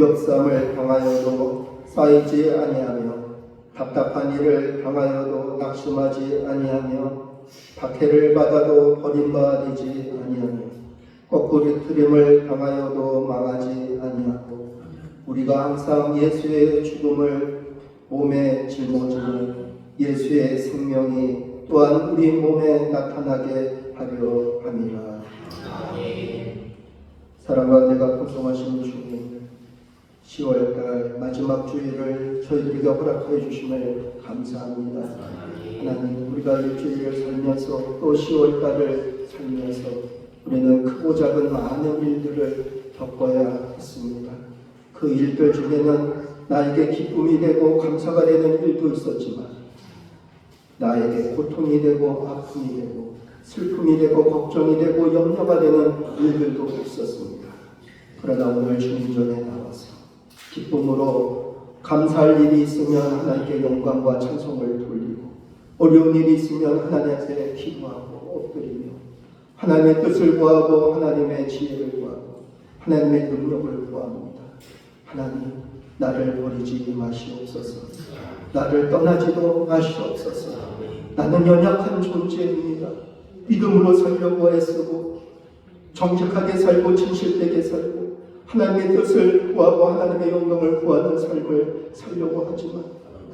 공격삼을 당하여도 쌓이지 아니하며 답답한 일을 당하여도 낙심하지 아니하며 박해를 받아도 버림받지 아니하며 거꾸리트림을 당하여도 망하지 아니하고 우리가 항상 예수의 죽음을 몸에 짊어지니 예수의 생명이 또한 우리 몸에 나타나게 하려 함이라. 사랑과 내가 풍성하신 주님, 10월달 마지막 주일을 저희들에게 허락해 주심을 감사합니다. 하나님, 우리가 일주일을 살면서 또 10월달을 살면서 우리는 크고 작은 많은 일들을 겪어야 했습니다. 그 일들 중에는 나에게 기쁨이 되고 감사가 되는 일도 있었지만 나에게 고통이 되고 아픔이 되고 슬픔이 되고 걱정이 되고 염려가 되는 일들도 있었습니다. 그러나 오늘 주님 전에 나와서 기쁨으로 감사할 일이 있으면 하나님께 영광과 찬송을 돌리고 어려운 일이 있으면 하나님 앞에 기도하고 엎드리며 하나님의 뜻을 구하고 하나님의 지혜를 구하고 하나님의 능력을 구합니다. 하나님, 나를 버리지 마시옵소서. 나를 떠나지도 마시옵소서. 나는 연약한 존재입니다. 믿음으로 살려고 애쓰고 정직하게 살고 진실되게 살고 하나님의 뜻을 구하고 하나님의 영광을 구하는 삶을 살려고 하지만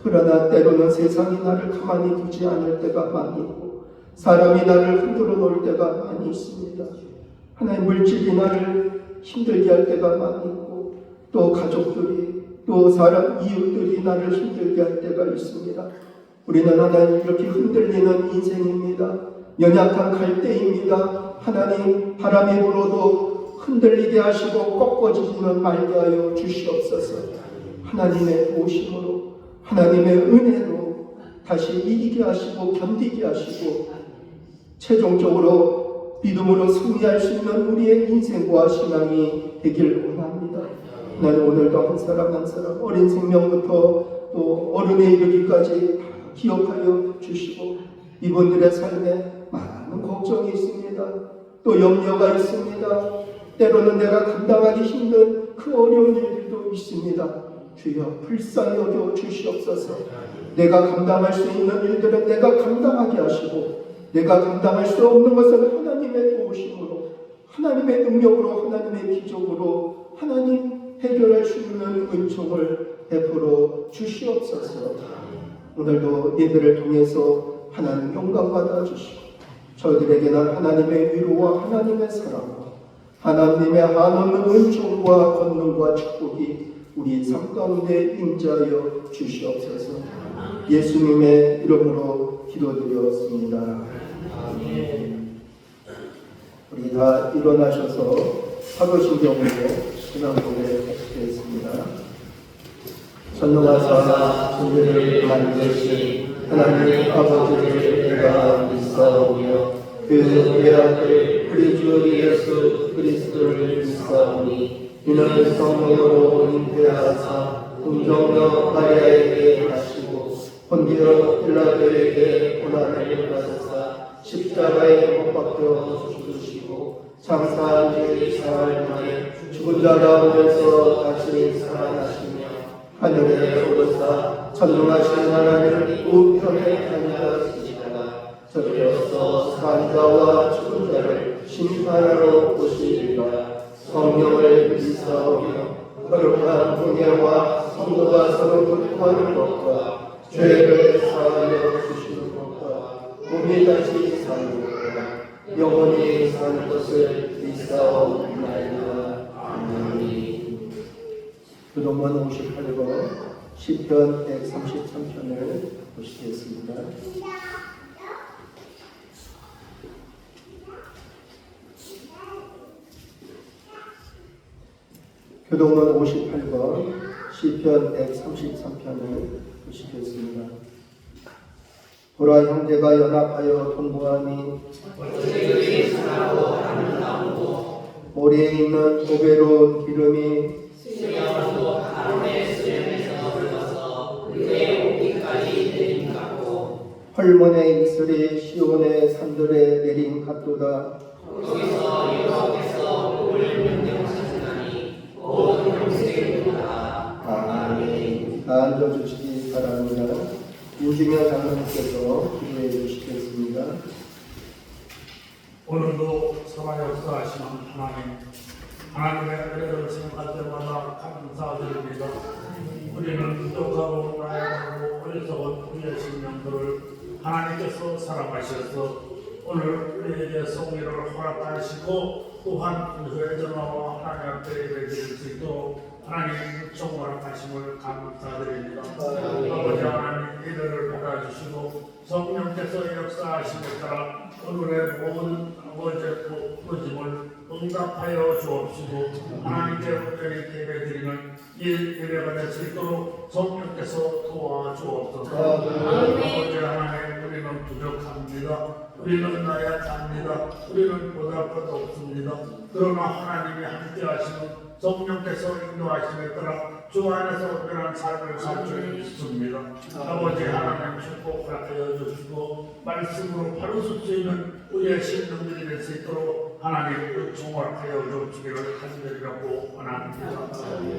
그러나 때로는 세상이 나를 가만히 두지 않을 때가 많이 있고 사람이 나를 흔들어 놓을 때가 많이 있습니다. 하나님, 물질이 나를 힘들게 할 때가 많이 있고 또 가족들이 또 사람 이웃들이 나를 힘들게 할 때가 있습니다. 우리는 하나님 이렇게 흔들리는 인생입니다. 연약한 갈대입니다. 하나님, 바람이 불어도 흔들리게 하시고 꺾어지지는 말게 하여 주시옵소서. 하나님의 오심으로 하나님의 은혜로 다시 이기게 하시고 견디게 하시고 최종적으로 믿음으로 승리할 수 있는 우리의 인생과 신앙이 되길 원합니다. 나는 오늘도 한 사람 한 사람 어린 생명부터 또 어른에 이르기까지 기억하여 주시고 이분들의 삶에 많은 걱정이 있습니다. 또 염려가 있습니다. 때로는 내가 감당하기 힘든 그 어려운 일들도 있습니다. 주여 불쌍히 여겨 주시옵소서. 내가 감당할 수 있는 일들은 내가 감당하게 하시고 내가 감당할 수 없는 것은 하나님의 도우심으로 하나님의 능력으로 하나님의 기적으로 하나님 해결할 수 있는 은총을 베풀어 주시옵소서. 오늘도 예배를 통해서 하나님 영광 받아 주시고 저희들에게는 하나님의 위로와 하나님의 사랑과 하나님의 한없는 은총과 권능과 축복이 우리 삶 가운데 임재하여 주시옵소서. 예수님의 이름으로 기도드렸습니다. 아멘. 우리 다 일어나셔서 사도신경으로 신앙고백 하시겠습니다. 전능하사 천지를 만드신 하나님 아버지를 내가 믿사오며 그 외아들 우리 주 예수 그리스도를 믿사오니 이는 성령으로 잉태하사 공정녀 마리아에게 하시고 본디오 빌라도에게 고난을 받으사 십자가에 못 박혀 죽으시고 장사한 지 사흘 만에 죽은 자 가운데서 다시 살아나시며 하늘에 오르사 전능하신 하나님 우편에 앉으시다가 저리로서 산 자와 죽은 자를 심판하러 오시리라. 성령을 믿사오며 거룩한 공예와 성도가 서로 교통하는 것과 죄를 사하여 주시는 것과 몸이 다시 사는 것과 영원히 사는 것을 믿사옵나이다. 아멘. 교동문 58번 시편 133편을 보시겠습니다. 교동문 58번 시편 133편을 보시겠습니다. 보라, 형제가 연합하여 동거하니 모래에 있는 보배로운 기름이 헐몬의 이슬이 시온의 산들에 내린 같도다. 거기서 여호와께서 복을 명령하시나니 곧 아멘. 다 앉아주시기 바랍니다. 윤중현 장로님께서 기도해 주시겠습니다. 오늘도 살아 역사하시는 하나님의 은혜를 생각할 때마다 감사드립니다. 우리는 부족하고 나약하고 어리석은 우리의 심령들을 하나님께서 사랑하셔서 오늘 우리에게 성리를 허락하시고 또한 회전하와 하나님 앞에 예배드릴 수 있도록 하나님 정말 하심을 감사드립니다. 아버지 하나님 예배를 받아주시고 성령께서 역사하심에 따라 오늘의 모든 아버지의 부르심을 응답하여 주옵시고 하나님께 온전히 예배드리는 이 예배가 될 수 있도록 성령께서 도와주옵소서. 아버지 하나님 우리는 부족합니다. 우리는 나약합니다. 우리는 보잘것 없습니다. 그러나 하나님이 함께 하시는 성령께서 인도하심에 따라 주 안에서 특별한 삶을 살 수 있습니다. 아버지 하나님 축복 허락하여 주시고 말씀으로 바로 설 수 있는 우리의 심령들이 될 수 있도록 하나님 총괄하여 주시기를 간절히라고 원합니다.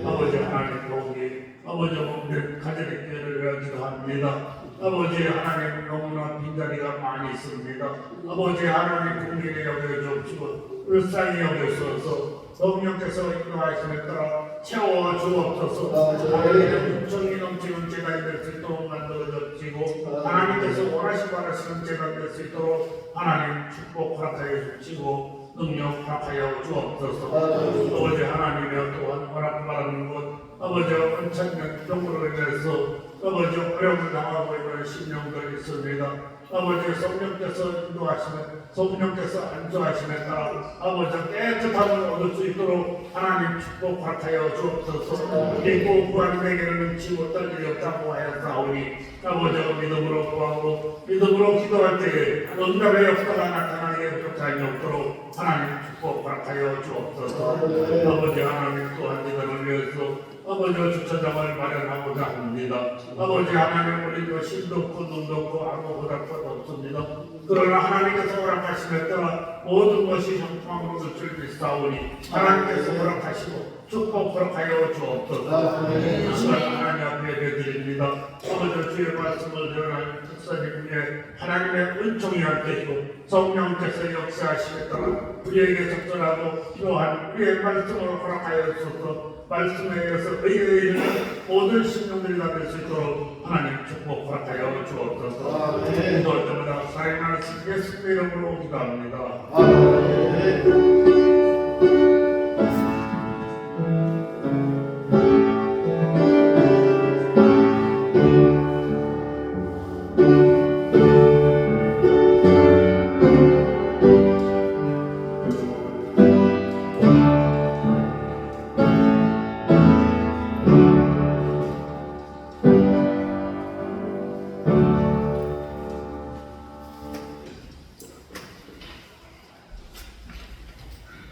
아버지 하나님 도우기 아버지 오늘 가정의 교회를 위하여 기도합니다. 아버지 하나님 너무나 빈자리가 많이 있습니다. 아버지 하나님 공경에 여겨주옵시고 불쌍히 여겨주셔서 성령께서 인도하심에 따라 채워 주옵소서. 하나님의 은총이 넘치는 제단이 될 수 있도록 만들어 주시고 하나님께서 원하시는 제단이 될 수 있도록 하나님 축복 허락하여 주시고 능력 허락하여 주옵소서. 아버지 하나님의 또한 허락받는 것 아버지 원천년 병으로 인해서 아버지 어려움을 당하고 있는 심령들이 있습니다. 아버지 성령께서 인도하시면 성령께서 안주하심에 따라 아버지 깨끗함을 얻을 수 있도록 하나님 축복 허락하여 주옵소서. 믿고 구하는 에게는 능치 못할 일이 없다고 하였사오니 아버지가 믿음으로 구하고 믿음으로 기도할 때에 응답의 역사가 나타나게 부족함이 없도록 하나님 축복 허락하여 주옵소서. 아버지 하나님 또한 이들을 위해서 아버지 주차장을 마련하고자 합니다. 아버지 하나님 우리도 힘도 없고 눈도 없고 아무것도 없습니다. 그러나 하나님께서 허락하심에 따라 모든 것이 형통함으로 줄 있사오니 하나님께서 허락하시고 축복 허락하여 주옵소서. 이 시간 하나님 앞에 예배드립니다. 아버지 주의 말씀을 전하는 특사님 위에 하나님의 은총이 함께있고 성령께서 역사하심에 따라 우리에게 적절하고 필요한 우리의 말씀을 허락하여 주소서. 말씀에 의해서 의의는 모든 심령들이 다 될 수 있도록 하나님 축복 허락하여 주옵소서. 기도할 때마다 살아나는 예수님의 이름으로 기도합니다.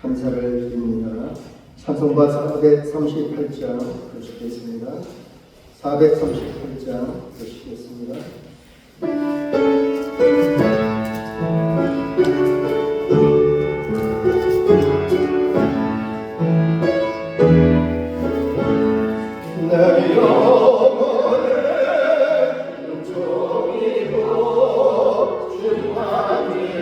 감사를 드립니다. 찬송가 438장 보시겠습니다. 438장 보시겠습니다. 내 영혼을 종이고 주만이지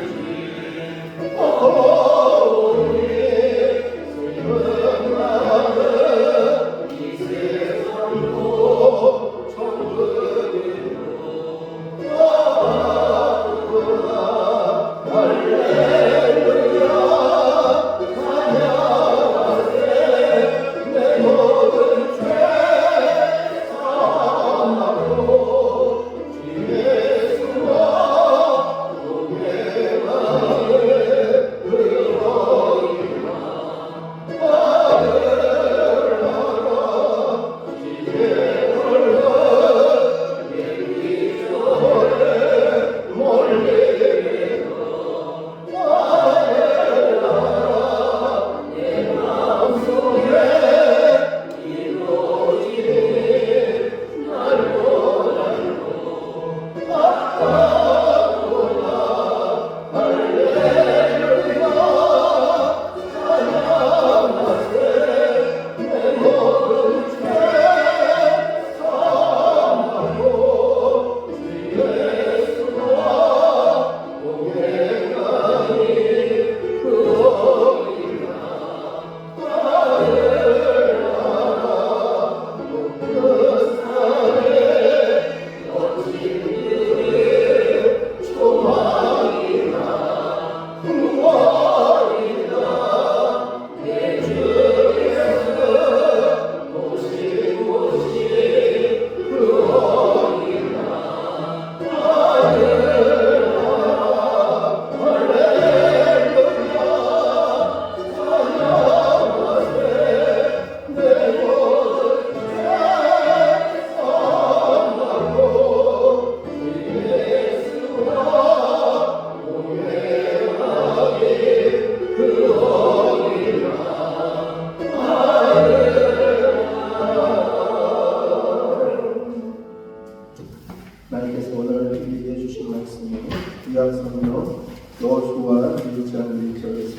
말씀은 구약성경 여호수아 1장 1절에서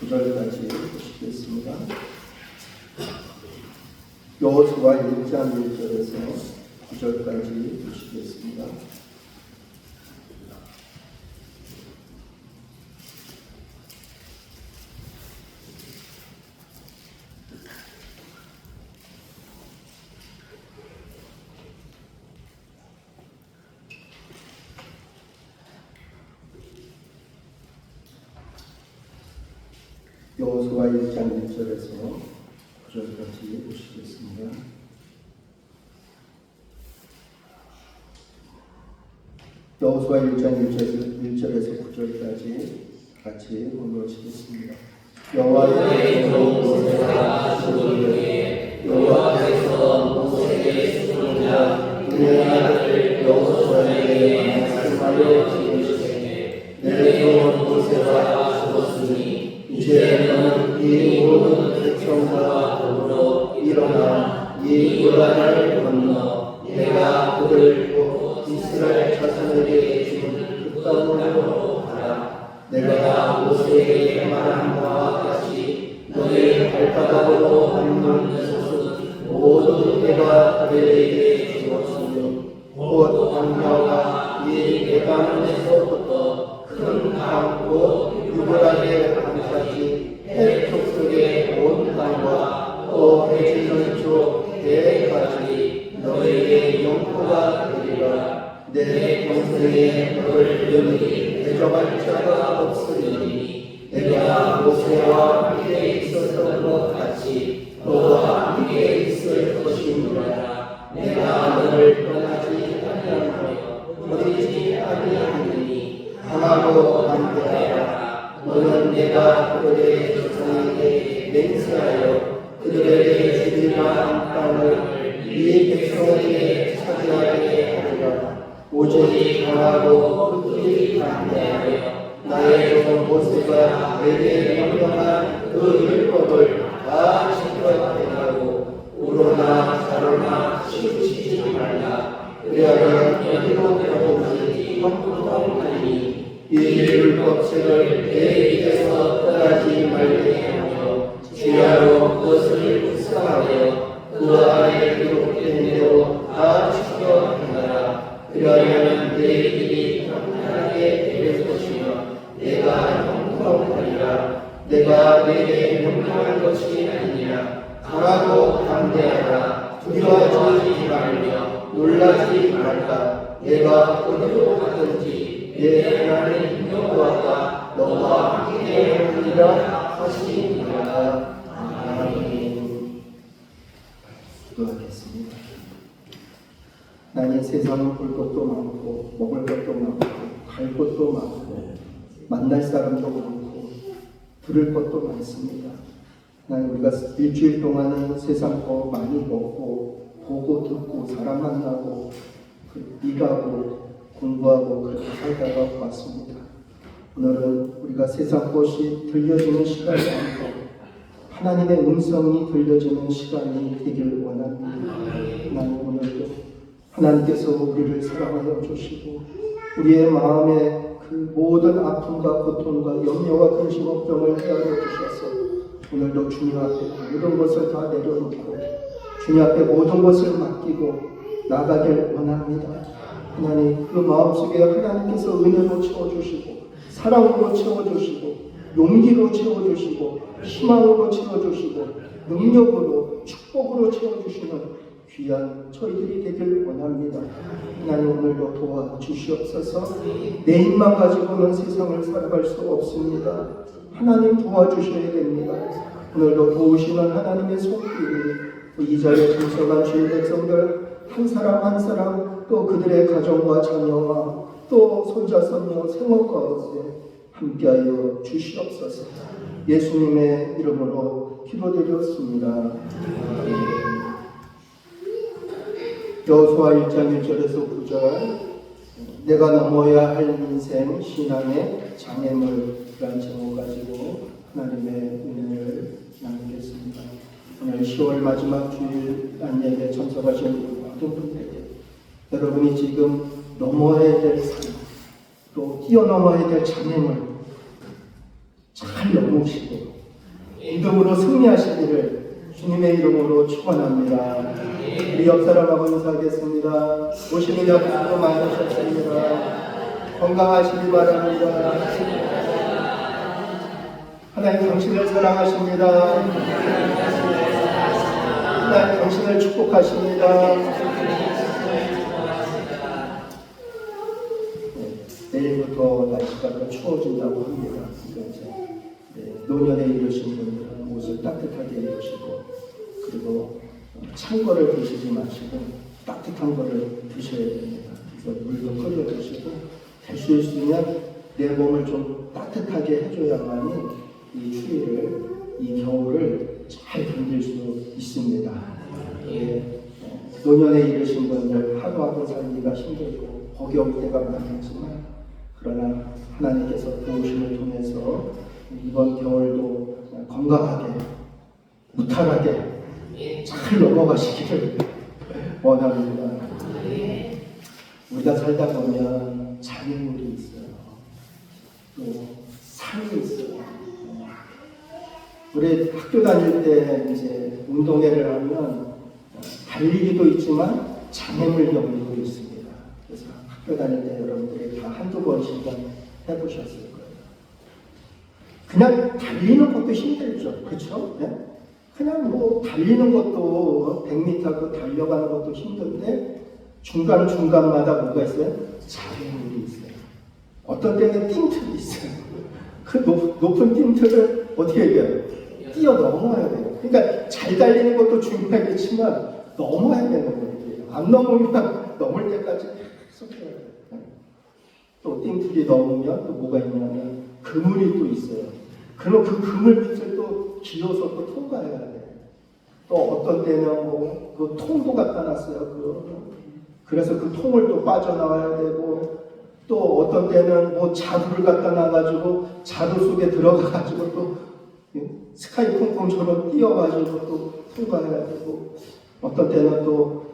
9절까지 보시겠습니다. 여호수아 1장 1절에서 9절까지 보시겠습니다. 여호수아 1장 1절에서 9절까지 보시겠습니다. 여호수아 1장 1절에서 9절까지 같이 공부하시겠습니다. 여호와께서 모세에게 수종자 그의 아들 여호수아에게 말씀하여 이르시되 내 종 모세가 죽었으니 이제 너는 이 모든 백성과 더불어 일어나 이 요단을 건너 내가 그들 곧 이스라엘 자손에게 준 그 땅으로 가라. 내가 모세에게 말한 바와 같이 너희 발바닥으로 밟는 것은 모두 내가 그들에게 주었으니 곧 광야와 이 레바논에서부터 큰 강 곧 유브라데 강까지 해 족속의 온 땅과 또 해지는 쪽 대까지 너희에게 영토가 되리라. 내 평생에 너를 능히 대적할 자가 없으리니 내가 모세와 함께 있었던 것 같이 너와 함께 있을 것이니라. 내가 너를 떠나지 아니하며 버리지 아니하리니 강하고 담대하라. 너는 내가 그들의 조상에게 맹세하여 그들에게 주리라 땅을 이 백성에게 차지하게 하리라. 오직 강하고 끝이 담대하여 나의 종 모세가 내게 명령한 그 율법을 다 지켜 행하고 우로나 자로나 치우치지 말라. 그리하면 어디로 가든지 형통하리니 이 율법책을 내 입에서 떠나지 말게 하며 주야로 그것을 묵상하여 그 안에 기록된 대로 다 지켜 행하라. 그러면 내 길이 평탄하게 될 것이며 내가 형통하리라. 내가 내게 명령한 것이 아니냐. 강하고 담대하라. 두려워하지 말며 놀라지 말라. 내가 어디로 가든지 내 하나님 여호와가 너와 함께 하리라 하시니라. 아멘. 기도하겠습니다. 나는 세상은 볼 것도 많고 먹을 것도 많고 갈 것도 많고 만날 사람도 많고 들을 것도 많습니다. 나는 우리가 일주일 동안은 세상 거 많이 먹고 보고 듣고 사람 만나고 일하고 공부하고 그렇게 살다가 왔습니다. 오늘은 우리가 세상 것이 들려지는 시간이 아니고 하나님의 음성이 들려지는 시간이 되길 원합니다. 나는 오늘도 하나님께서 우리를 사랑하여 주시고 우리의 마음에 그 모든 아픔과 고통과 염려와 근심 걱정을 헤아려 주셔서 오늘도 주님 앞에 모든 것을 다 내려놓고 주님 앞에 모든 것을 맡기고 나가길 원합니다. 하나님 그 마음속에 하나님께서 은혜로 채워주시고 사랑으로 채워주시고 용기로 채워주시고 희망으로 채워주시고 능력으로 축복으로 채워주시는 귀한 저희들이 되길 원합니다. 하나님 오늘도 도와주시옵소서. 내 힘만 가지고는 세상을 살아갈 수 없습니다. 하나님 도와주셔야 됩니다. 오늘도 도우시는 하나님의 손길이 이 자리에 참석한 주의 백성들 한 사람 한 사람 또 그들의 가정과 자녀와 또 손자 손녀 생업 가운데 함께하여 주시옵소서. 예수님의 이름으로 기도드렸습니다. 여호수아 1장 1절에서 9절 내가 넘어야 할 인생 신앙의 장애물이라는 제목 가지고 하나님의 은혜를 나누겠습니다. 오늘 10월 마지막 주일 안예배에 참석하신 모든 분들에게 여러분이 지금 넘어야 될 산, 또 뛰어넘어야 될 장애물 잘 넘으시고 믿음으로 승리하시기를 주님의 이름으로 축원합니다. 우리 옆 사람하고 인사하겠습니다. 오시는 약속도 많으셨습니다. 건강하시기 바랍니다. 하나님 당신을 사랑하십니다. 하나님 당신을 축복하십니다. 내일부터 날씨가 더 추워진다고 합니다. 노년에 이르신 분들은 옷을 따뜻하게 입으시고 그리고 찬 거를 드시지 마시고 따뜻한 거를 드셔야 됩니다. 그래서 물도 끓여 드시고 될 수 있으면 내 몸을 좀 따뜻하게 해줘야만이 이 추위를, 이 겨울을 잘 견딜 수 있습니다. 노년에 이르신 분들 하루하루 살기가 힘들고 버거울 때가 많겠지만 그러나 하나님께서 도우심을 통해서 이번 겨울도 건강하게 무탈하게 잘 넘어가시기를 원합니다. 우리가 살다 보면 장애물이 있어요. 또 산이 있어요. 우리 학교 다닐 때 이제 운동회를 하면 달리기도 있지만 장애물 경기도 있습니다. 그래서 학교 다닐 때 여러분들이 다 한두 번씩은 해보셨을 거예요. 그냥 달리는 것도 힘들죠. 그렇죠? 네? 그냥 뭐 달리는 것도 100m 달려가는 것도 힘든데 중간중간마다 뭐가 있어요? 장애물이 있어요. 어떤 때는 띵틀이 있어요. 그 높은 띵틀을 어떻게 해요? 뛰어넘어야 돼요. 그러니까 잘 달리는 것도 중요하겠지만 넘어야 되는 거예요. 안 넘으면 넘을 때까지 계속 해야 돼요. 또 띵틀이 넘으면 또 뭐가 있냐면 그물이 또 있어요. 그럼 그 그물 밑을 또 기어서 또 통과해야 돼요. 또 어떤 때는 뭐 그 통도 갖다 놨어요. 그래서 그 통을 또 빠져나와야 되고 또 어떤 때는 뭐 자루를 갖다 놔가지고 자루 속에 들어가가지고 또 스카이 콩콩처럼 뛰어가지고 또 통과해야 되고 어떤 때는 또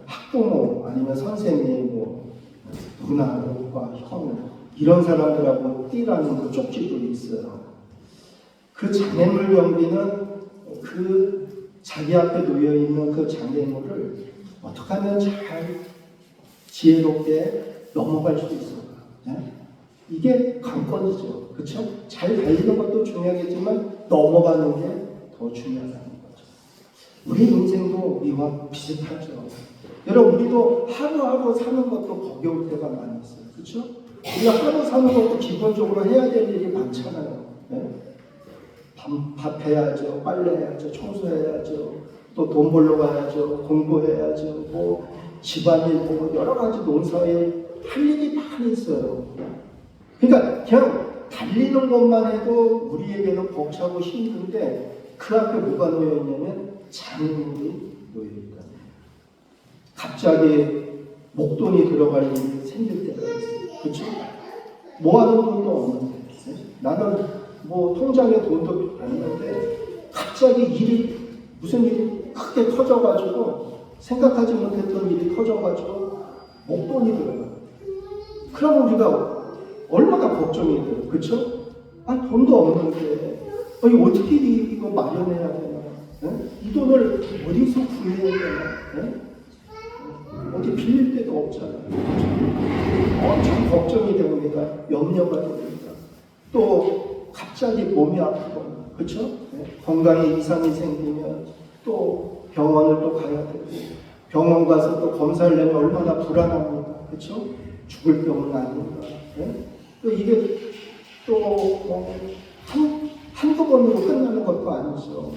학부모 아니면 선생님 뭐 누나, 오빠, 형 이런 사람들하고 뛰라는 그 쪽지도 있어요. 그 장애물 경비는 그 자기 앞에 놓여있는 그 장애물을 어떻게 하면 잘 지혜롭게 넘어갈 수 있을까? 네? 이게 관건이죠. 그렇죠? 잘 달리는 것도 중요하겠지만 넘어가는 게 더 중요하다는 거죠. 우리 인생도 이와 비슷하죠. 여러분 우리도 하루하루 사는 것도 버거울 때가 많이 있어요. 그렇죠? 우리가 하루 사는 것도 기본적으로 해야 될 일이 많잖아요. 네? 밥 해야죠, 빨래해야죠, 청소해야죠, 또 돈 벌러 가야죠, 공부해야죠, 뭐 집안일, 뭐 여러 가지 농사에 할 일이 많이 있어요. 그러니까 그냥 달리는 것만 해도 우리에게는 벅차고 힘든데 그 앞에 뭐가 놓여 있냐면 장애물이 놓여 있다. 갑자기 목돈이 들어갈 일이 생길 때가 있어요. 그렇죠? 모아둔 돈도 없는데 나는 뭐 통장에 돈도 없는데 갑자기 무슨 일이 크게 터져가지고 생각하지 못했던 일이 터져가지고 목돈이 들어가요. 그럼 우리가 얼마나 걱정이 돼요. 그렇죠? 돈도 없는데 이거 어떻게 이거 마련해야 되나? 네? 이 돈을 어디서 구해야 되나? 네? 어디 빌릴 데도 없잖아요. 엄청 걱정이 됩니다. 염려가 됩니다. 또 갑자기 몸이 아프거나, 그렇죠? 네? 건강에 이상이 생기면 또 병원을 또 가야 되고 병원 가서 또 검사를 내면 얼마나 불안합니까? 그렇죠? 죽을 병은 아닌가? 네? 또 이게 또 뭐 한두 번으로 끝나는 것도 아니죠.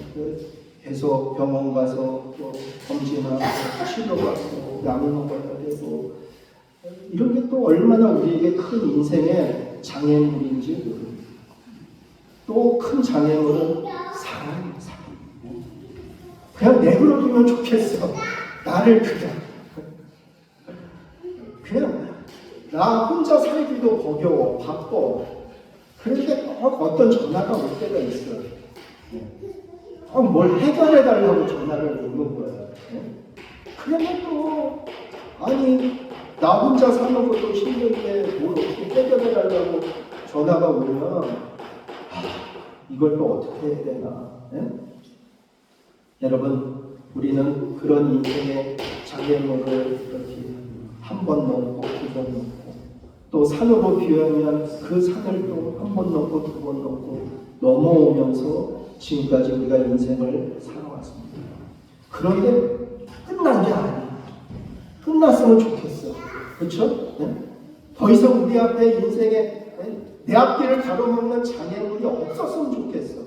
계속 병원 가서 또 검진하고 치료받고 약을 먹어야 되고 이런 게 또 얼마나 우리에게 큰 인생의 장애물인지 모릅니다. 또 큰 장애물은 사랑입니다. 그냥 내버려두면 좋겠어. 나를 그냥 나 혼자 살기도 버거워, 바빠. 그런데 어떤 전화가 올 때가 있어요. 뭘 해결해달라고 전화를 놓는 거예요. 그러면 또 아니 나 혼자 사는 것도 힘든데 뭘 어떻게 해결해달라고 전화가 오면 이걸 또 어떻게 해야 되나? 예? 여러분, 우리는 그런 인생의 장애물을 이렇게 한 번 넘고 두 번 넘고 또 산으로 비우면 그 산을 또 한 번 넘고 두 번 넘고 넘어오면서 지금까지 우리가 인생을 살아왔습니다. 그런데 끝난 게 아니에요. 끝났으면 좋겠어. 그렇죠? 네? 더 이상 우리 앞에 인생에 내 앞길을 가로막는 장애물이 없었으면 좋겠어.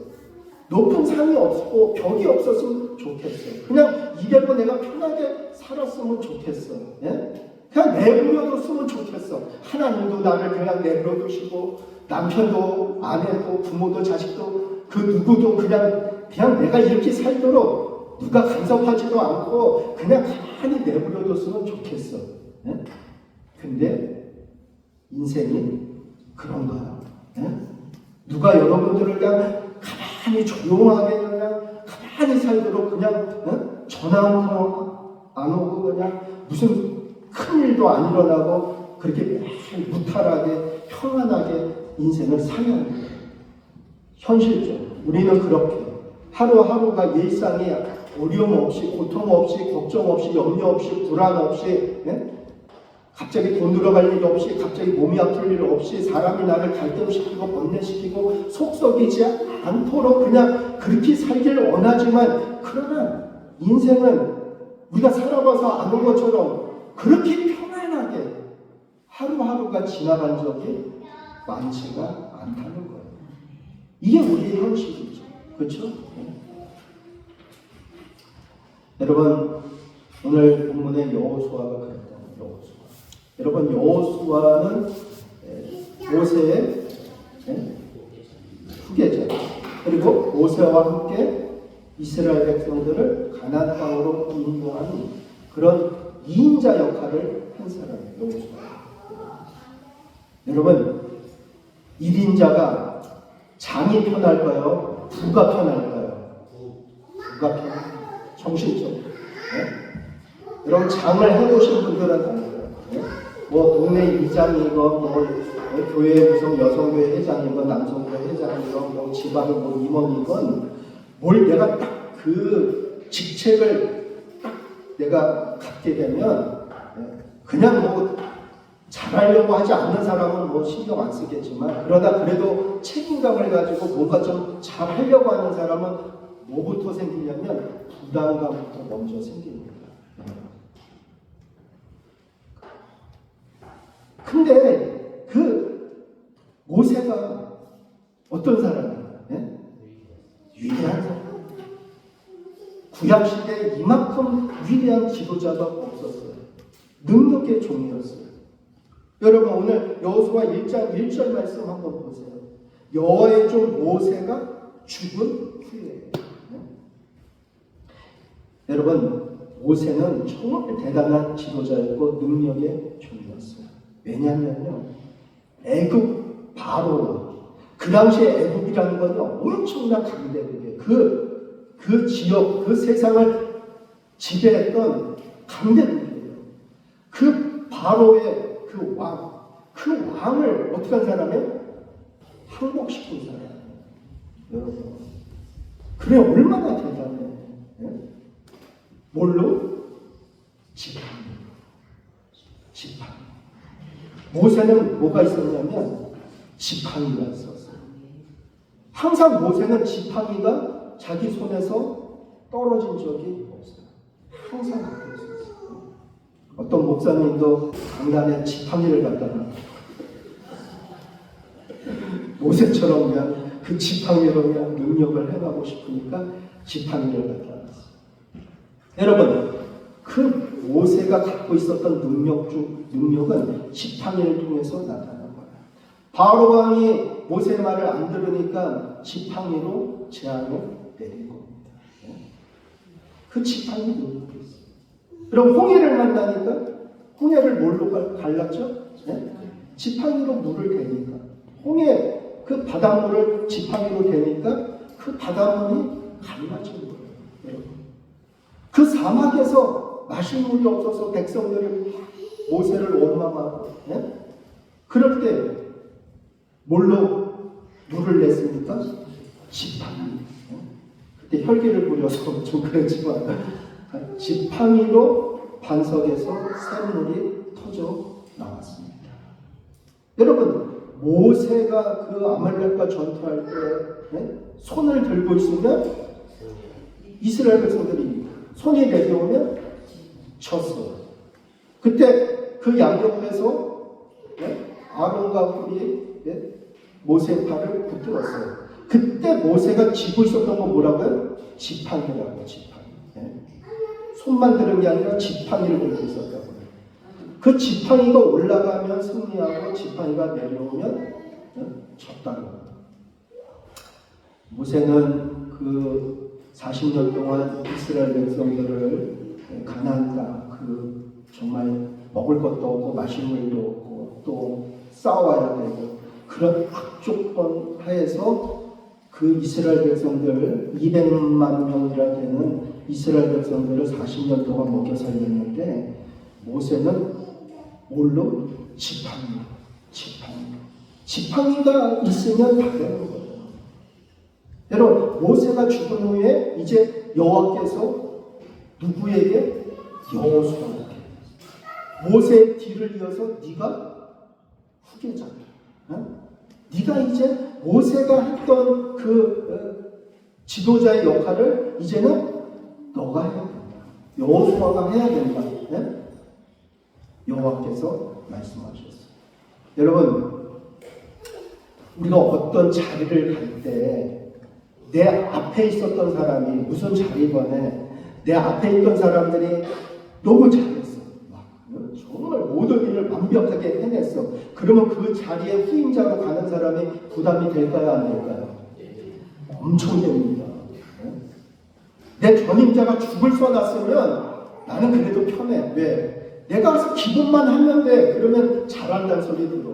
높은 산이 없고 벽이 없었으면 좋겠어. 그냥 이대로 내가 편하게 살았으면 좋겠어. 예? 그냥 내버려뒀으면 좋겠어. 하나님도 나를 그냥 내버려두시고 남편도 아내도 부모도 자식도 그 누구도 그냥 내가 이렇게 살도록 누가 간섭하지도 않고 그냥 가만히 내버려뒀으면 좋겠어. 예? 근데 인생이 그런가요? 예? 누가 여러분들을 그냥 가만히 조용하게 그냥 가만히 살도록 그냥 전화 한 통 안 오고 그냥 무슨 큰일도 안 일어나고 그렇게 매일 무탈하게 평안하게 인생을 살아야 합니다. 현실적으로 우리는 그렇게 하루하루가 일상에 어려움 없이 고통 없이 걱정 없이 염려 없이 불안 없이 갑자기 돈 들어갈 일 없이 갑자기 몸이 아플 일 없이 사람이 나를 갈등시키고 번뇌시키고 속썩이지 않도록 그냥 그렇게 살기를 원하지만 그러나 인생은 우리가 살아봐서 아는 것처럼 그렇게 편안하게 하루하루가 지나간 적이 많지가 않다는 거예요. 이게 우리의 현실이죠. 그렇죠? 여러분 오늘 본문의 여호수아가 그랬잖아요. 여호수아. 여러분 여호수아는 모세의 후계자 그리고 모세와 함께 이스라엘 백성들을 가나안 땅으로 인도하는 그런 2인자 역할을 한 사람이에요. 여호수아. 여러분 1인자가 장이 편할까요? 부가 편할까요? 부가 편할까요? 정신적으로. 여러분 장을 해보신 분들은 알아요. 뭐 동네 이장이건 뭐 교회 무슨 여성교회 회장이건 남성교회 회장이건 뭐 지방 뭐 임원이건 뭘 내가 딱 그 직책을 딱 내가 갖게 되면 그냥 뭐 잘하려고 하지 않는 사람은 뭐 신경 안 쓰겠지만 그러다 그래도 책임감을 가지고 뭔가 좀 잘하려고 하는 사람은 뭐부터 생기냐면 부담감부터 먼저 생깁니다. 근데 그 모세가 어떤 사람이에요? 네? 위대한 사람. 구약시대에 이만큼 위대한 지도자가 없었어요. 능력의 종이었어요. 여러분 오늘 여호수아 1장 1절 말씀 한번 보세요. 여호와의 종 모세가 죽은 후에 여러분 모세는 정말 대단한 지도자였고 능력의 종이었어요. 왜냐하면요 애굽 바로 그 당시에 애굽이라는 건 엄청난 강대국이에요. 그 지역 그 세상을 지배했던 강대국이에요. 그 바로의 그 왕을 어떻게 한 사람이에요? 항복시킨 사람이에요. 여러분 그래 얼마나 대단해. 뭘로? 지팡이. 모세는 뭐가 있었냐면 지팡이가 있었어요. 항상 모세는 지팡이가 자기 손에서 떨어진 적이 없어요. 항상 갖고 있었어요. 어떤 목사님도 강단에 지팡이를 갖다 놔요. 모세처럼 그냥 그 지팡이로 그냥 능력을 해가고 싶으니까 지팡이를 갖다 놨어요. 여러분, 그 모세가 갖고 있었던 능력은 지팡이를 통해서 나타난 거예요. 바로 왕이 모세의 말을 안 들으니까 지팡이로 재앙을 내린 겁니다. 그 지팡이 능력이 있어요. 그럼 홍해를 만나니까 홍해를 뭘로 갈랐죠? 지팡이로 물을 대니까 홍해 그 바닷물을 지팡이로 대니까 그 바닷물이 갈라진 거예요. 여러분. 그 사막에서 마실 물이 없어서 백성들을 모세를 원망하고, 예? 그럴 때 뭘로 누를 냈습니까? 지팡이. 그때 혈기를 부려서 좀 그랬지만 지팡이로 반석에서 샘물이 터져 나왔습니다. 여러분, 모세가 그 아말렉과 전투할 때 손을 들고 있으면 이스라엘 백성들이 손이 내려오면 졌어요. 그때 그 양옆에서 아론과 훌이 모세의 팔을 붙들었어요. 그때 모세가 쥐고 있었던 건 뭐라고요? 지팡이라고. 지팡이. 손만 드는 게 아니라 지팡이를 들고 있었다고. 그 지팡이가 올라가면 승리하고 지팡이가 내려오면 졌다고. 모세는 그 40년 동안 이스라엘 백성들을 가나안 땅, 정말 먹을 것도 없고 마실 물도 없고 또 싸워야 되고 그런 악조건 하에서 그 이스라엘 백성들 200만 명이라 되는 이스라엘 백성들을 40년 동안 먹여 살렸는데 모세는 뭘로? 지팡이가 있으면 다 되는 거예요. 여러분, 모세가 죽은 후에 이제 여호와께서 누구에게? 여호수아에게 모세의 뒤를 이어서 네가 후계자다. 네가 이제 모세가 했던 그 지도자의 역할을 이제는 너가 해야 된다. 여호수아가 해야 된다. 여호와께서 말씀하셨어요. 여러분, 우리가 어떤 자리를 갈 때 내 앞에 있었던 사람이 무슨 자리건에 내 앞에 있던 사람들이 너무 잘했어. 정말 모든 일을 완벽하게 해냈어. 그러면 그 자리에 후임자로 가는 사람이 부담이 될까요? 안 될까요? 엄청 됩니다. 내 전임자가 죽을 써놨으면 나는 그래도 편해. 왜? 내가 가서 기본만 하면 돼. 그러면 잘한다는 소리 들어.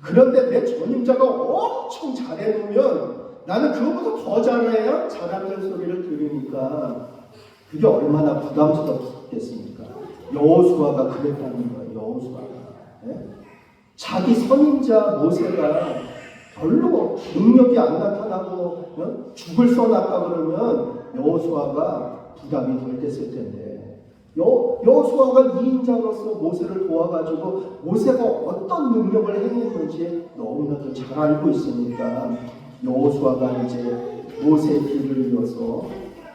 그런데 내 전임자가 엄청 잘해놓으면 나는 그거보다 더 잘해야 잘한다는 소리를 들으니까 그게 얼마나 부담스럽겠습니까? 여호수아가 그랬다는 거예요. 여호수아가. 자기 선임자 모세가 별로 능력이 안 나타나고 죽을 써놨다 그러면 여호수아가 부담이 덜 됐을 텐데 여호수아가 2인자로서 모세를 도와가지고 모세가 어떤 능력을 행했는지 너무나도 잘 알고 있으니까 여호수아가 이제 모세의 뒤를 이어서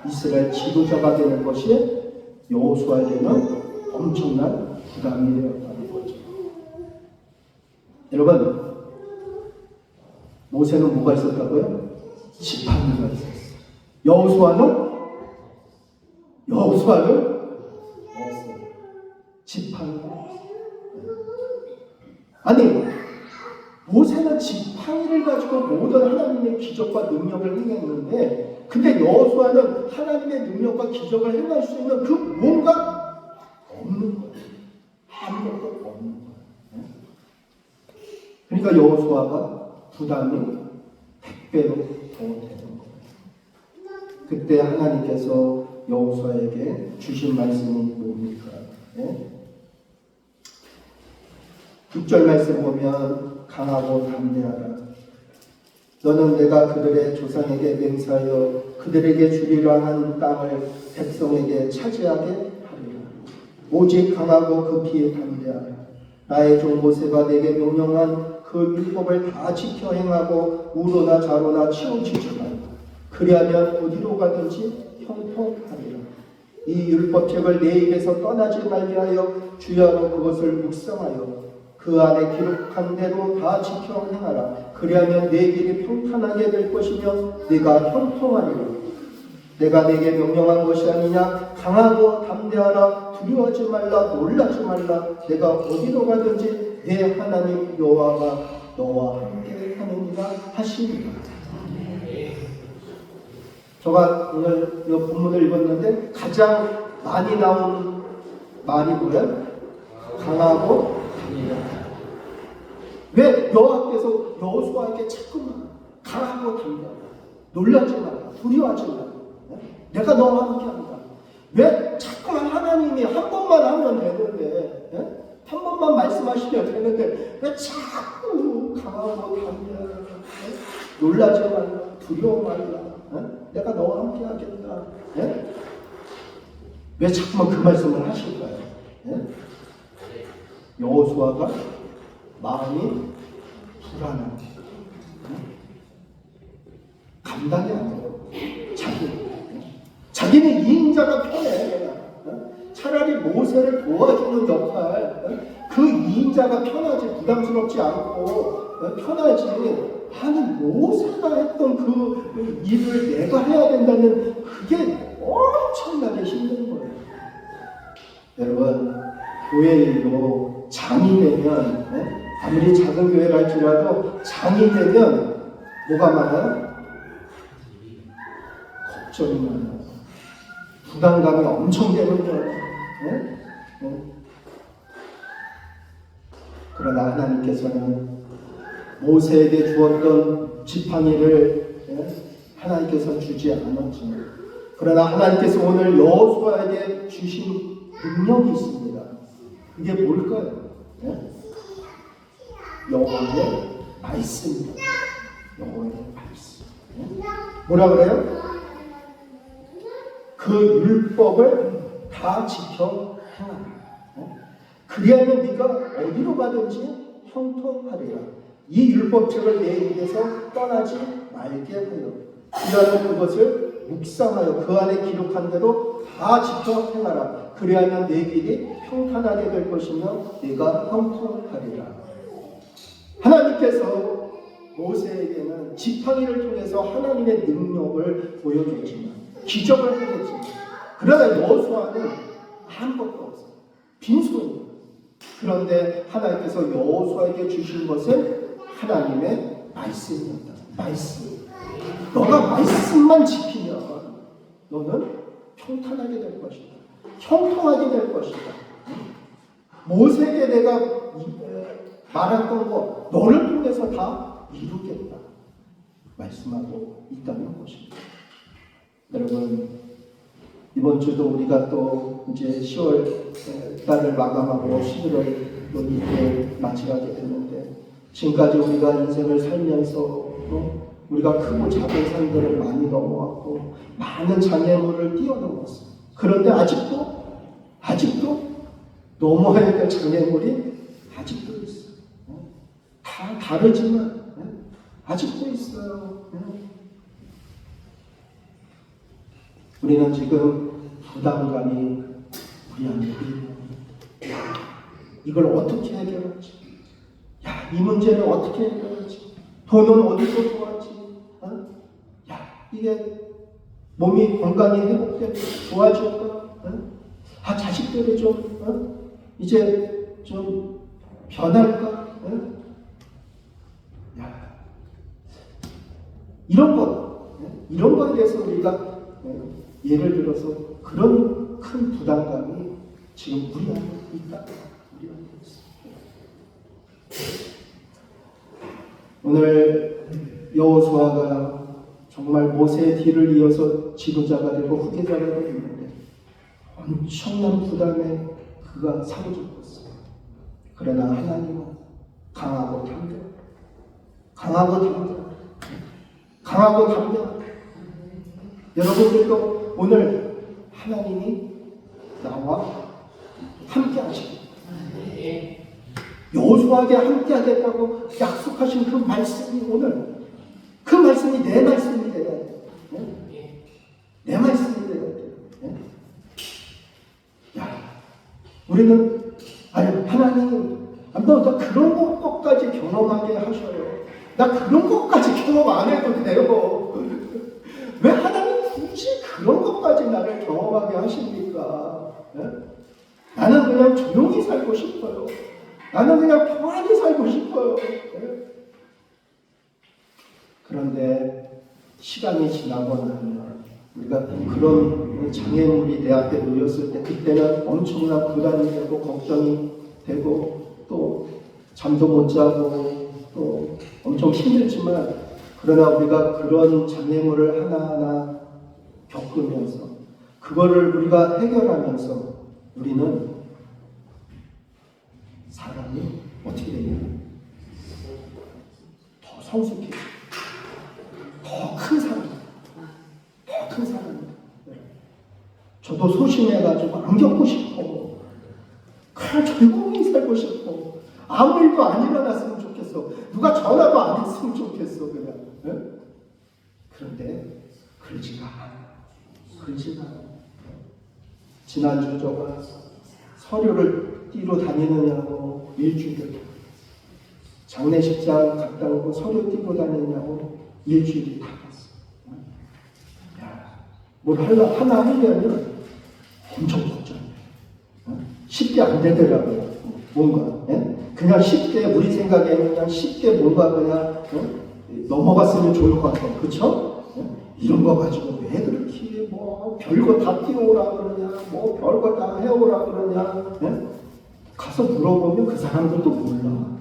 이스라엘 지도자가 되는 것이 여호수아에게는 엄청난 부담이 되었다는 거죠. 여러분, 모세는 뭐가 있었다고요? 지팡이가 있었어요. 여호수아는 없어요. 지팡이가 없어요. 아니, 모세는 지팡이를 가지고 모든 하나님의 기적과 능력을 행했는데 근데 여호수아는 하나님의 능력과 기적을 행할 수 있는 그 뭔가 없는 거예요. 아무것도 없는 거예요. 그러니까 여호수아가 부담이 100배로 더 되는 거예요. 그때 하나님께서 여호수아에게 주신 말씀이 뭡니까? 6절 말씀 보면 강하고 담대하라. 너는 내가 그들의 조상에게 맹세하여 그들에게 주리라 한 땅을 백성에게 차지하게 하리라. 오직 강하고 급히 담대하라. 나의 종 모세가 내게 명령한 그 율법을 다 지켜 행하고 우로나 좌로나 치우치지 말라. 그리하면 어디로 가든지 형통하리라. 이 율법책을 내 입에서 떠나지 말게 하여 주야로 그것을 묵상하여 그 안에 기록한 대로 다 지켜 행하라. 그리하면 내 길이 평탄하게 될 것이며 네가 형통하리라. 내가 내게 명령한 것이 아니냐. 강하고 담대하라. 두려워하지 말라. 놀라지 말라. 내가 어디로 가든지 내 하나님 여호와가 너와 함께 하느니라 하시니라. 제가 오늘 이 본문을 읽었는데 가장 많이 나온 말이 뭐예요? 강하고 담대하라. 왜 여호와께서 여호수아에게 자꾸만 강하고 담대하라. 놀라지 마라. 두려워하지 마라. 내가 너와 함께 한다. 왜 자꾸만 하나님이 한 번만 하면 되는데 한 번만 말씀하시면 되는데 왜 자꾸 강하고 담대하게 놀라지 말라, 두려워 말라, 내가 너와 함께 하겠다. 왜 자꾸만 그 말씀을 하실까요? 여호수아가 마음이 불안하고 감당이 안 돼요. 자기는 이인자가 편해. 차라리 모세를 도와주는 역할, 그 이인자가 편하지, 부담스럽지 않고 편하지. 하는 모세가 했던 그 일을 내가 해야 된다는 그게 엄청나게 힘든 거예요. 여러분, 교회 일도 장이 되면, 아무리 작은 교회를 할지라도 장이 되면 뭐가 많아요? 걱정이 많아요. 부담감이 엄청 되는 거예요. 그러나 하나님께서는 모세에게 주었던 지팡이를 하나님께서 주지 않았지만, 그러나 하나님께서 오늘 여호수아에게 주신 능력이 있습니다. 그게 뭘까요? 여호와의 말씀입니다. 여호와의 말씀. 뭐라 그래요? 그 율법을 다 지켜 행하라. 그리하면 네가 어디로 가든지 형통하리라. 이 율법책을 내 입에서 떠나지 말게 하여 그리하면 그것을 묵상하여 그 안에 기록한 대로 다 지켜 행하라. 그리하면 내 길이 평탄하게 될 것이며 네가 형통하리라. 하나님께서 모세에게는 지팡이를 통해서 하나님의 능력을 보여줬지만, 기적을 하겠지만, 그러나 여호수아는 아무것도 없어요. 빈손이에요. 그런데 하나님께서 여호수아에게 주신 것은 하나님의 말씀이었다. 말씀. 너가 말씀만 지키면 너는 평탄하게 될 것이다. 형통하게 될 것이다. 모세에게 내가 말했던 거 너를 통해서 다 이루겠다. 말씀하고 있다는 것입니다. 여러분, 이번 주도 우리가 또 이제 10월 달을 마감하고 11월 이때 맞이하게 되는데, 지금까지 우리가 인생을 살면서 우리가 크고 작은 산들을 많이 넘어왔고 많은 장애물을 뛰어넘었어요. 그런데 아직도 넘어야 될 장애물이 아직도 있어요. 다 다르지만 아직도 있어요. 우리는 지금 부담감이 우리 안에 있는, 이걸 어떻게 해결하지? 이 문제는 어떻게 해결하지? 돈은 어디서 구하지? 이게 몸이 건강이 회복되고 좋아질까? 자식들이 좀 이제 좀 변할까? 이런 거에 대해서 우리가 예를 들어서 그런 큰 부담감이 지금 우리 안에 있다. 우리 안에 있습니다. 오늘 여호수아가 정말 모세의 뒤를 이어서 지도자가 되고 후계자가 되었는데 엄청난 부담에 그가 사로잡혔어요. 그러나 하나님은 강하고 담대하다. 여러분들도 오늘 하나님이 나와 함께 하시고 여호수아에게 함께 하겠다고 약속하신 그 말씀이 오늘, 그 말씀이 내 말씀이 되어야 돼. 내 말씀이 되어야 돼. 우리는 하나님, 나 그런 것까지 경험하게 하셔요. 나 그런 것까지 경험 안 해도 돼요. 왜 하나님 굳이 그런 것까지 나를 경험하게 하십니까? 나는 그냥 조용히 살고 싶어요. 나는 그냥 평안히 살고 싶어요. 그런데 시간이 지나고 나면 우리가 그런 장애물이 내 앞에 놓였을 때, 그때는 엄청난 부담이 되고 걱정이 되고 또 잠도 못 자고 또 엄청 힘들지만, 그러나 우리가 그런 장애물을 하나하나 겪으면서 그거를 우리가 해결하면서 우리는 어떻게 되냐? 더 성숙해져. 더 큰 사람. 더 큰 사람. 저도 소심해가지고 안 겪고 싶어. 그냥 조용히 살고 싶어. 아무 일도 안 일어났으면 좋겠어. 누가 전화도 안 했으면 좋겠어. 그냥. 네? 그런데 그러지가 않아. 그러지가 않아. 지난주 저가 서류를 띠로 다니느냐고 일주일. 장례식장 갔다 오고 서류 띠고 다니냐고 일주일이 다 갔어. 야, 뭘 하나 하려면 엄청 걱정해. 쉽게 안 되더라고요. 뭔가. 예? 그냥 쉽게 우리 생각에는 그냥 쉽게 뭔가 그냥 넘어갔으면 좋을 것 같아요. 그쵸? 이런 거 가지고 왜 그렇게 뭐 별거 다 띄워오라 그러냐, 뭐 별거 다 해오라 그러냐. 예? 가서 물어보면 그 사람들도 몰라.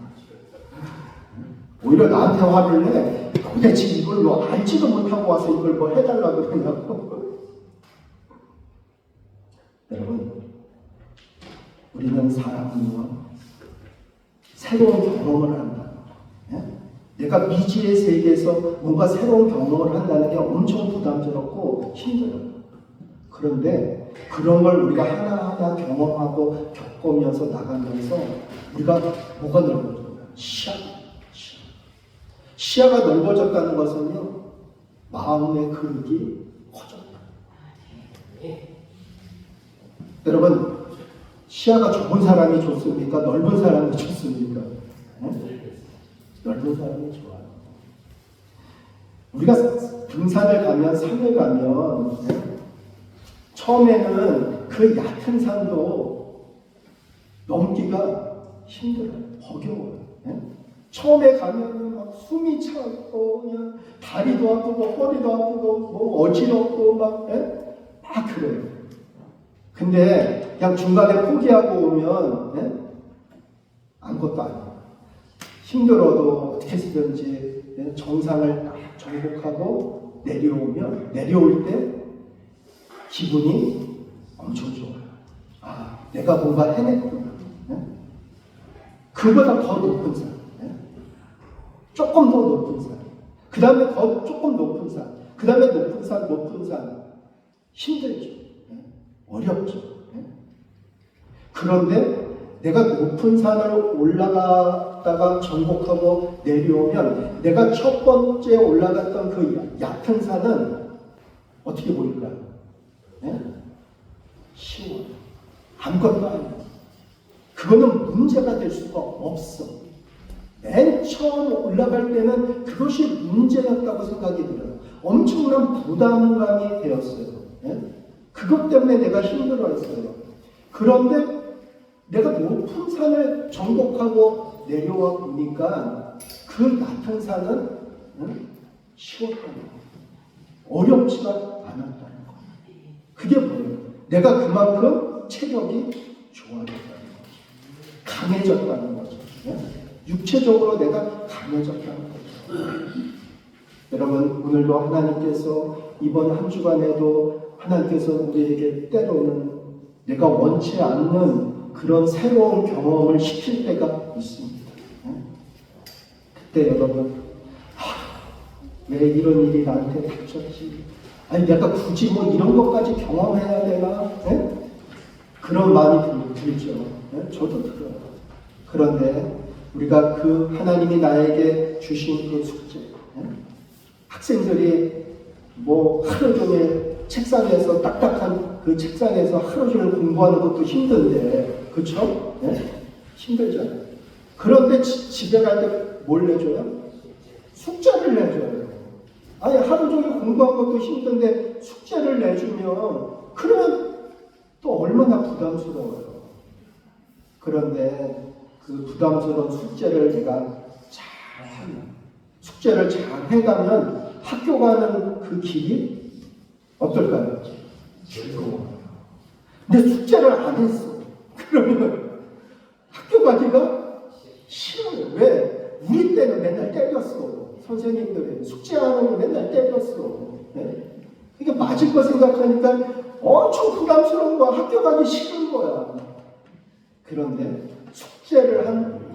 오히려 나한테 화를 내. 도대체 이걸 뭐 알지도 못하고 와서 이걸 뭐 해달라고 그러냐고. 여러분, 우리는 사람은요, 새로운 경험을 한다. 예? 내가 미지의 세계에서 뭔가 새로운 경험을 한다는 게 엄청 부담스럽고 힘들어요. 그런데 그런 걸 우리가 하나하나 경험하고 겪으면서 나가면서 우리가 뭐가 넓어져요? 시야가 넓어졌다는 것은요, 마음의 그릇이 커졌다. 여러분, 시야가 좁은 사람이 좋습니까? 넓은 사람이 좋습니까? 넓은 사람이 좋아요. 우리가 등산을 가면, 산을 가면, 처음에는 그 얕은 산도 넘기가 힘들어요. 버겨워요. 처음에 가면은 막 숨이 차고, 그냥 다리도 아프고, 허리도 아프고, 뭐 어지럽고, 막 그래요. 근데 그냥 중간에 포기하고 오면 아무것도 아니에요. 힘들어도 어떻게 해서든지 정상을 딱 정복하고 내려오면 내려올 때 기분이 엄청 좋아요. 아, 내가 뭔가 해냈구나. 그보다 더 높은 산, 조금 더 높은 산, 그 다음에 더 조금 높은 산, 그 다음에 높은 산 힘들죠. 어렵죠. 그런데 내가 높은 산을 올라갔다가 정복하고 내려오면 내가 첫 번째 올라갔던 그 얕은 산은 어떻게 보일까요? 쉬워요. 아무것도 아니에요. 그거는 문제가 될 수가 없어. 맨 처음 올라갈 때는 그것이 문제였다고 생각이 들어요. 엄청난 부담감이 되었어요. 그것 때문에 내가 힘들어했어요. 그런데 내가 높은 산을 정복하고 내려와 보니까 그 낮은 산은 쉬웠다는 거예요. 어렵지가 않았다는 거예요. 그게 뭐예요? 내가 그만큼 체력이 좋아졌다는 거죠. 강해졌다는 거죠. 육체적으로 내가 강해졌다는 거죠. 여러분, 오늘도 하나님께서 이번 한 주간에도 하나님께서 우리에게 때로는 내가 원치 않는 그런 새로운 경험을 시킬 때가 있습니다. 그때 여러분, 왜 이런 일이 나한테 닥쳤지? 아니 내가 굳이 뭐 이런 것까지 경험해야 되나? 그런 마음이 들죠. 저도 들어요. 그런데 우리가 그 하나님이 나에게 주신 그 숙제, 학생들이 뭐 하루 종일 책상에서 딱딱한 그 책상에서 하루 종일 공부하는 것도 힘든데, 그렇죠? 힘들잖아요. 그런데 집에 갈 때 뭘 내줘요? 숙제를 내줘요. 아니 하루 종일 공부한 것도 힘든데 숙제를 내주면 그러면 또 얼마나 부담스러워요. 그런데 그 부담스러운 숙제를 내가 잘하면, 숙제를 잘 해가면 학교 가는 그 길이 어떨까요? 즐거워요. 근데 숙제를 안 했어. 그러면 학교 가기가 싫어요. 왜? 우리 때는 맨날 때렸어. 선생님들이 숙제 안 하면 맨날 때렸어. 이게 맞을 거 생각하니까 엄청 부담스러운 거야. 학교 가기 싫은 거야. 그런데 숙제를 한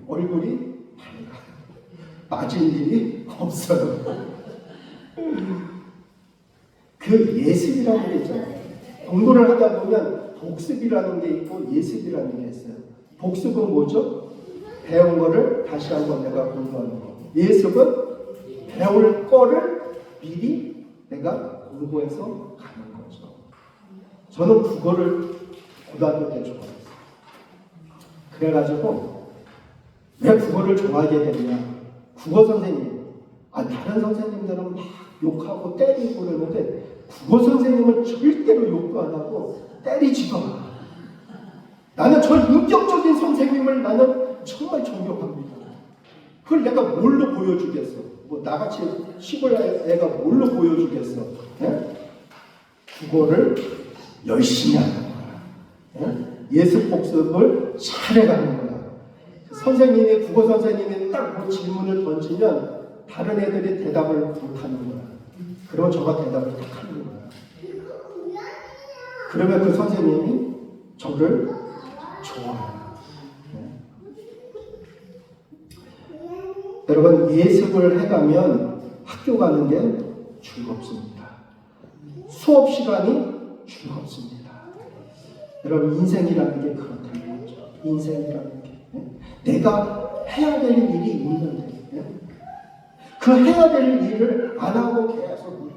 얼굴이 밝아. 맞을 일이 없어요. 그 예습이라는 게 있잖아요. 공부를 하다 보면 복습이라는 게 있고 예습이라는 게 있어요. 복습은 뭐죠? 배운 거를 다시 한번 내가 공부하는 거. 예습은 배울 거를 미리 내가 공부해서 가는 거죠. 저는 국어를 고등학교 때 좋아했어요. 그래가지고 왜 국어를 좋아하게 됐냐? 국어 선생님, 다른 선생님들은 막 욕하고 때리고 그러는데 국어 선생님은 절대로 욕도 안 하고 때리지도 않아. 나는 저 인격적인 선생님을 나는 정말 존경합니다. 그걸 내가 뭘로 보여주겠어? 뭐 나같이 시골 애가 뭘로 보여주겠어? 예? 국어를 열심히 하는 거야. 예? 예습 복습을 잘해가는 거야. 선생님이 국어 선생님이 딱 그 질문을 던지면 다른 애들이 대답을 못하는 거야. 그러면 저가 대답을 딱 하는 거야. 그러면 그 선생님이 저를 좋아해요. 여러분, 예습을 해가면 학교 가는 게 즐겁습니다. 수업 시간이 즐겁습니다. 여러분, 인생이라는 게 그렇다는 거죠. 인생이라는 게. 내가 해야 될 일이 있는데 그 해야 될 일을 안 하고 계속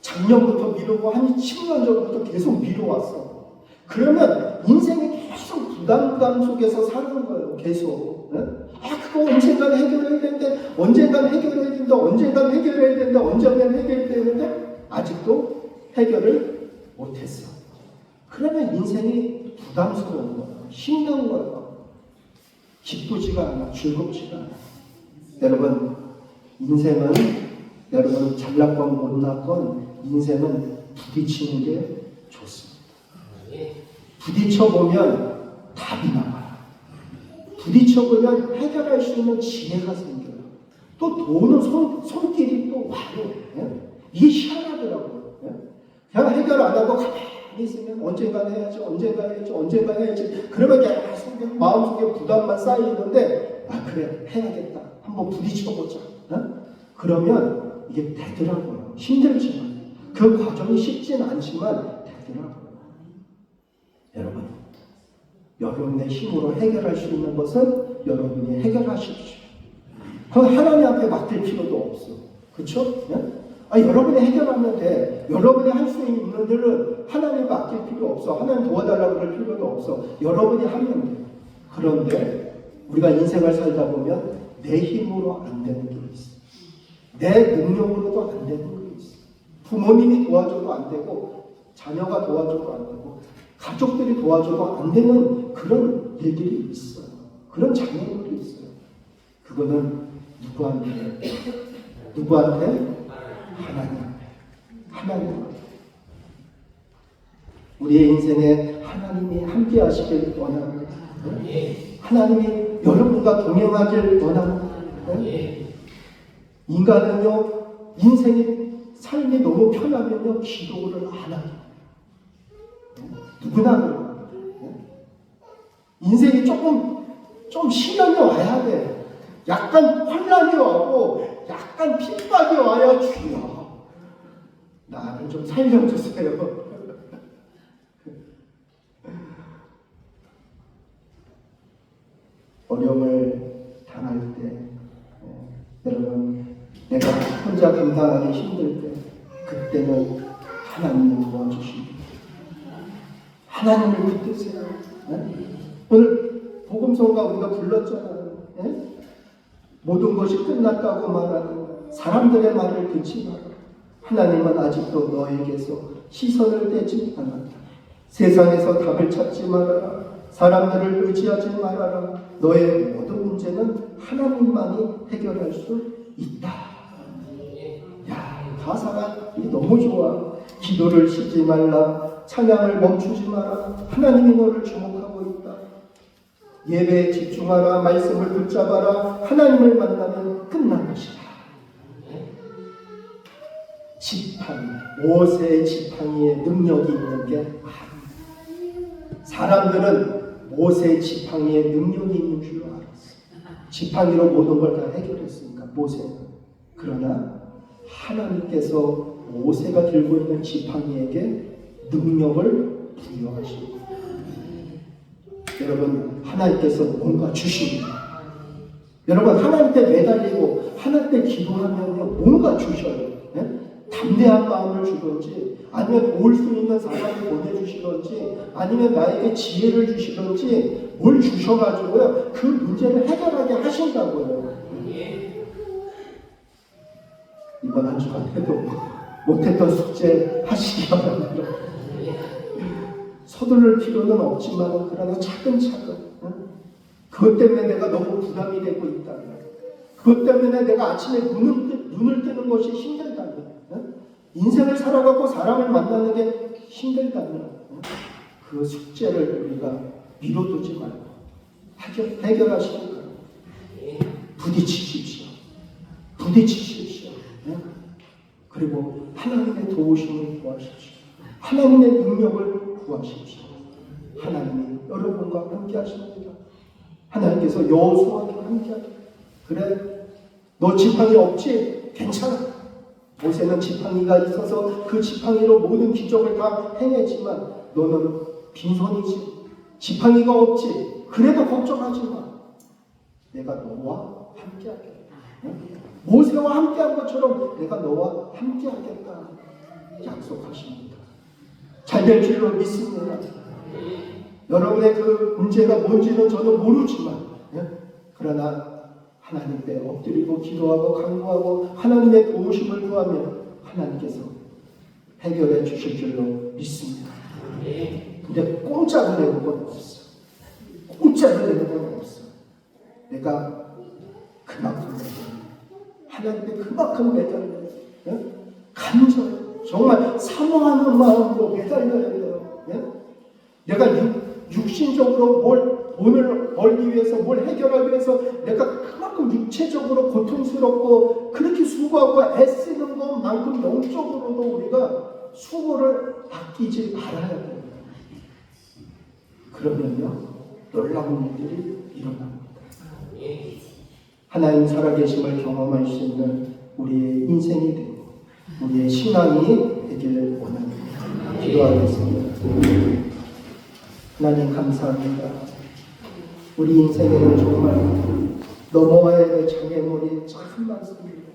작년부터 미루고 한 10년 전부터 계속 미뤄왔어. 그러면 인생이 계속 부담감 속에서 사는 거예요. 계속. 그거 언젠간 해결해야 되는데 언젠간 해결해야 된다. 언젠간 해결해야 된다. 언젠간 해결되는데 아직도 해결을 못했어. 그러면 인생이 부담스러운 거야. 힘든 거야. 기쁘지가 않아. 즐겁지가 않아. 여러분, 인생은 여러분 잘났건 못났건 인생은 부딪히는 게 좋습니다. 부딪혀보면 답이 나와요. 부딪혀보면 해결할 수 있는 지혜가 생겨요. 또 도는 손길이 또 와요. 예? 이게 희한하더라고요. 예? 그냥 해결 안 하고 가만히 있으면 언젠간 해야지, 언젠간 해야지, 언젠간 해야지. 그러면 계속 마음속에 부담만 쌓이는데 그래, 해야겠다. 한번 부딪혀보자. 그러면 이게 되더라고요. 힘들지만 그 과정이 쉽진 않지만 되더라고요. 여러분, 여러분의 힘으로 해결할 수 있는 것은 여러분이 해결하십시오. 그건 하나님 앞에 맡길 필요도 없어. 그렇죠? 여러분이 해결하면 돼. 여러분이 할 수 있는 일은 하나님 맡길 필요 없어. 하나님 도와달라고 그럴 필요도 없어. 여러분이 하면 돼. 그런데 우리가 인생을 살다 보면 내 힘으로 안 되는 게 있어. 내 능력으로도 안 되는 게 있어. 부모님이 도와줘도 안 되고 자녀가 도와줘도 안 되고 가족들이 도와줘도 안 되는 그런 일들이 있어요. 그런 장면들이 있어요. 그거는 누구한테? 하나님 앞에. 하나님 앞에. 우리의 인생에 하나님이 함께 하시길 원합니다. 하나님이 여러분과 동행하길 원합니다. 인간은요, 인생이 삶이 너무 편하면요, 기도를 안 하죠. 누구나 그래요. 인생이 좀 시련이 와야 돼. 약간 환란이 와고, 약간 핍박이 와야 주여, 나를 좀 살려주세요. 어려움을 당할 때, 여러분, 내가 혼자 감당하기 힘들 때, 그때는 하나님이 도와주십니다. 하나님을 믿으세요. 오늘 복음성가 우리가 불렀잖아요. 모든 것이 끝났다고 말하는 사람들의 말을 듣지 마라. 하나님은 아직도 너에게서 시선을 떼지 않았다. 세상에서 답을 찾지 말아라. 사람들을 의지하지 말아라. 너의 모든 문제는 하나님만이 해결할 수 있다. 야, 가사가 너무 좋아. 기도를 쉬지 말라. 찬양을 멈추지 마라. 하나님이 너를 주목하고 있다. 예배에 집중하라. 말씀을 붙잡아라. 하나님을 만나면 끝난 것이다. 지팡이, 모세의 지팡이에 능력이 있는 게 아닙니다. 사람들은 모세 지팡이에 능력이 있는 줄 알았어. 지팡이로 모든 걸 다 해결했으니까 모세는. 그러나 하나님께서 모세가 들고 있는 지팡이에게 능력을 부여하십니다. 여러분, 하나님께서 뭔가 주십니다. 여러분, 하나님께 매달리고 하나님께 기도하면요 뭔가 주셔요. 네? 담대한 마음을 주든지, 아니면 도울 수 있는 사람을 보내주시든지, 아니면 나에게 지혜를 주시든지 뭘 주셔가지고요 그 문제를 해결하게 하신다고요. 이번 한 주간에도 못했던 숙제 하시기 바랍니다. 서두를 필요는 없지만 그러나 차근차근, 그것 때문에 내가 너무 부담이 되고 있다면, 그것 때문에 내가 아침에 눈을 뜨는 것이 힘들다면, 인생을 살아가고 사람을 만나는 게 힘들다면 그 숙제를 우리가 미뤄두지 말고 해결하시기 바랍니다. 부딪히십시오. 그리고 하나님의 도우심을 구하십시오. 하나님의 능력을 구하십시오. 하나님이 여러분과 함께 하십니다. 하나님께서 여호수아와 함께 하십니다. 그래, 너 지팡이 없지? 괜찮아. 모세는 지팡이가 있어서 그 지팡이로 모든 기적을 다 해내지만 너는 빈손이지. 지팡이가 없지. 그래도 걱정하지 마. 내가 너와 함께 하겠다. 모세와 함께 한 것처럼 내가 너와 함께 하겠다 약속하십니다. 잘 될 줄로 믿습니다. 여러분의 그 문제가 뭔지는 저는 모르지만, 그러나 하나님께 엎드리고 기도하고 간구하고 하나님의 도우심을 구하면 하나님께서 해결해 주실 줄로 믿습니다. 근데 공짜로 내는 건 없어. 공짜로 내는 건 없어. 내가 그만큼 하나님께 그만큼 매달려요. 간절, 정말 사모하는 마음으로 매달려야 돼요. 내가 육신적으로 돈을 벌기 위해서, 뭘 해결하기 위해서 내가 그만큼 육체적으로 고통스럽고 그렇게 수고하고 애쓰는 것만큼 영적으로도 우리가 수고를 아끼지 말아야 돼요. 그러면요 놀라운 일들이 일어납니다. 하나님 살아계심을 경험할 수 있는 우리의 인생이 되고 우리의 신앙이 되기를 원합니다. 기도하겠습니다. 하나님 감사합니다. 우리 인생에는 정말 넘어야 할 장애물이 참 많습니다.